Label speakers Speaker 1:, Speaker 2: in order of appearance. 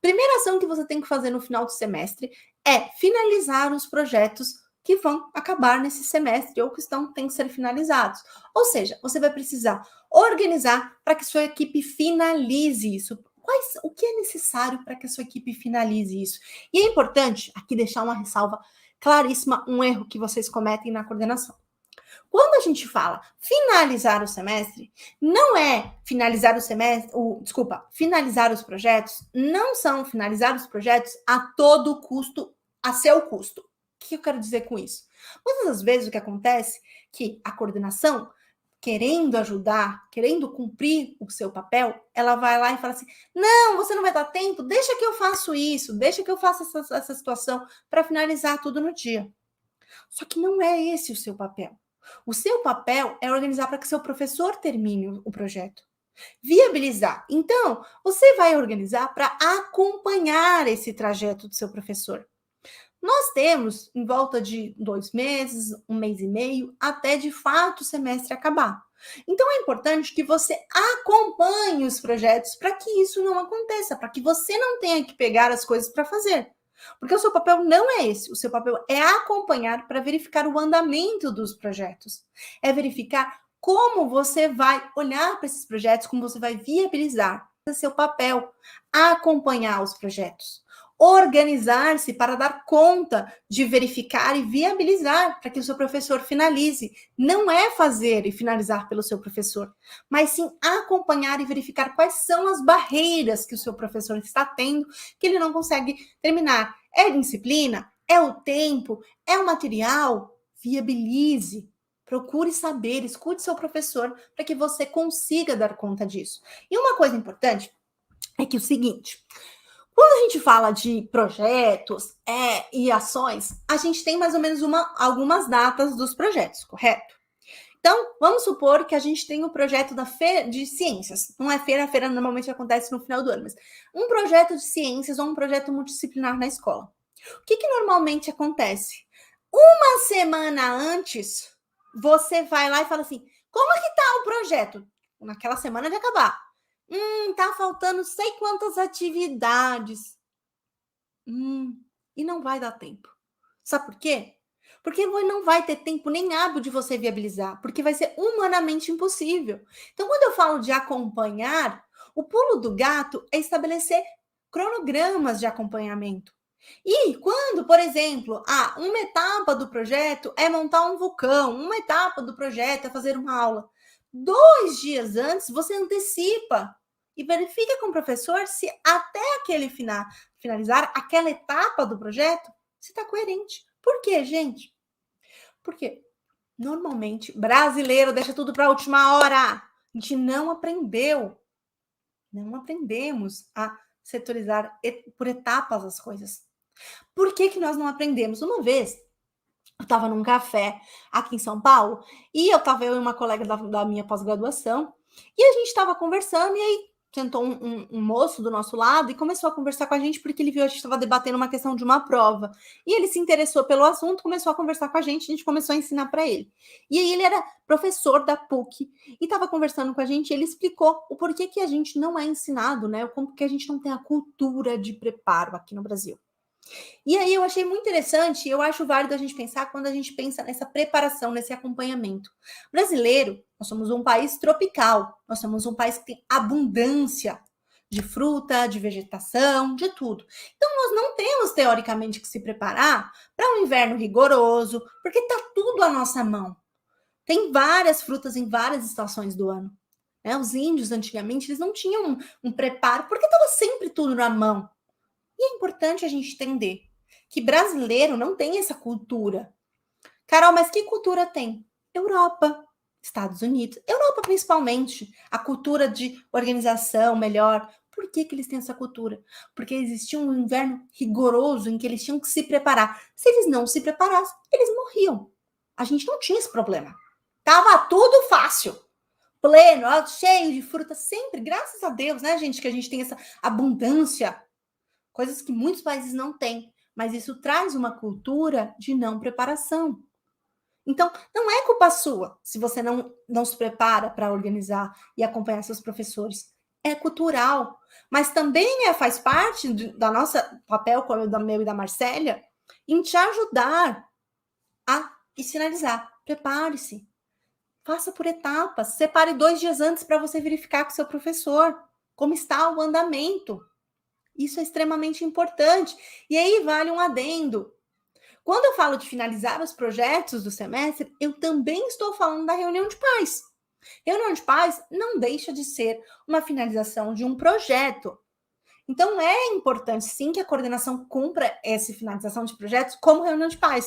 Speaker 1: primeira ação que você tem que fazer no final do semestre é finalizar os projetos que vão acabar nesse semestre ou que têm que ser finalizados. Ou seja, você vai precisar organizar para que sua equipe finalize isso. O que é necessário para que a sua equipe finalize isso? E é importante aqui deixar uma ressalva claríssima, um erro que vocês cometem na coordenação. Quando a gente fala finalizar o semestre, não é finalizar o semestre, finalizar os projetos, não são finalizar os projetos a todo custo, a seu custo. O que eu quero dizer com isso? Muitas das vezes o que acontece é que a coordenação, querendo ajudar, querendo cumprir o seu papel, ela vai lá e fala assim, não, você não vai dar tempo, deixa que eu faço isso, deixa que eu faça essa situação para finalizar tudo no dia. Só que não é esse o seu papel. O seu papel é organizar para que seu professor termine o projeto. Viabilizar. Então, você vai organizar para acompanhar esse trajeto do seu professor. Nós temos em volta de 2 meses, 1 mês e meio, até de fato o semestre acabar. Então, é importante que você acompanhe os projetos para que isso não aconteça, para que você não tenha que pegar as coisas para fazer. Porque o seu papel não é esse. O seu papel é acompanhar para verificar o andamento dos projetos. É verificar como você vai olhar para esses projetos, como você vai viabilizar. É seu papel acompanhar os projetos. Organizar-se para dar conta de verificar e viabilizar para que o seu professor finalize. Não é fazer e finalizar pelo seu professor, mas sim acompanhar e verificar quais são as barreiras que o seu professor está tendo que ele não consegue terminar. É a disciplina? É o tempo? É o material? Viabilize. Procure saber, escute seu professor para que você consiga dar conta disso. E uma coisa importante é que o seguinte, quando a gente fala de projetos e ações, a gente tem mais ou menos algumas datas dos projetos, correto? Então, vamos supor que a gente tem o projeto da Feira de Ciências. Não é feira, a feira normalmente acontece no final do ano, mas um projeto de ciências ou um projeto multidisciplinar na escola. O que normalmente acontece? Uma semana antes, você vai lá e fala assim, como é que tá o projeto? Naquela semana de acabar. Tá faltando sei quantas atividades. E não vai dar tempo. Sabe por quê? Porque não vai ter tempo nem hábil de você viabilizar, porque vai ser humanamente impossível. Então, quando eu falo de acompanhar, o pulo do gato é estabelecer cronogramas de acompanhamento. E quando, por exemplo, uma etapa do projeto é montar um vulcão, uma etapa do projeto é fazer uma aula, 2 dias antes você antecipa e verifica com o professor se até aquele finalizar aquela etapa do projeto, se está coerente. Por quê, gente? Porque normalmente brasileiro deixa tudo para a última hora. A gente não aprendemos a setorizar por etapas as coisas. Por que nós não aprendemos? Uma vez, eu estava num café aqui em São Paulo, e eu e uma colega da minha pós-graduação, e a gente estava conversando, e aí sentou um moço do nosso lado e começou a conversar com a gente, porque ele viu a gente estava debatendo uma questão de uma prova. E ele se interessou pelo assunto, começou a conversar com a gente começou a ensinar para ele. E aí ele era professor da PUC, e estava conversando com a gente, e ele explicou o porquê que a gente não é ensinado, né? Como que a gente não tem a cultura de preparo aqui no Brasil. E aí eu achei muito interessante, eu acho válido a gente pensar quando a gente pensa nessa preparação, nesse acompanhamento. Brasileiro, nós somos um país tropical, nós somos um país que tem abundância de fruta, de vegetação, de tudo. Então nós não temos, teoricamente, que se preparar para um inverno rigoroso, porque está tudo à nossa mão. Tem várias frutas em várias estações do ano. Né? Os índios, antigamente, eles não tinham um preparo, porque estava sempre tudo na mão. E é importante a gente entender que brasileiro não tem essa cultura. Carol, mas que cultura tem? Europa, Estados Unidos, Europa principalmente, a cultura de organização melhor. Por que eles têm essa cultura? Porque existia um inverno rigoroso em que eles tinham que se preparar. Se eles não se preparassem, eles morriam. A gente não tinha esse problema. Tava tudo fácil. Pleno, cheio de fruta, sempre, graças a Deus, né, gente, que a gente tem essa abundância. Coisas que muitos países não têm, mas isso traz uma cultura de não preparação. Então, não é culpa sua se você não se prepara para organizar e acompanhar seus professores. é cultural, mas também faz parte da nossa papel, como o meu e da Marcélia, em te ajudar a sinalizar. Prepare-se, faça por etapas, separe 2 dias antes para você verificar com seu professor como está o andamento. Isso é extremamente importante. E aí vale um adendo. Quando eu falo de finalizar os projetos do semestre, eu também estou falando da reunião de pais. Reunião de pais não deixa de ser uma finalização de um projeto. Então, é importante, sim, que a coordenação cumpra essa finalização de projetos como reunião de pais.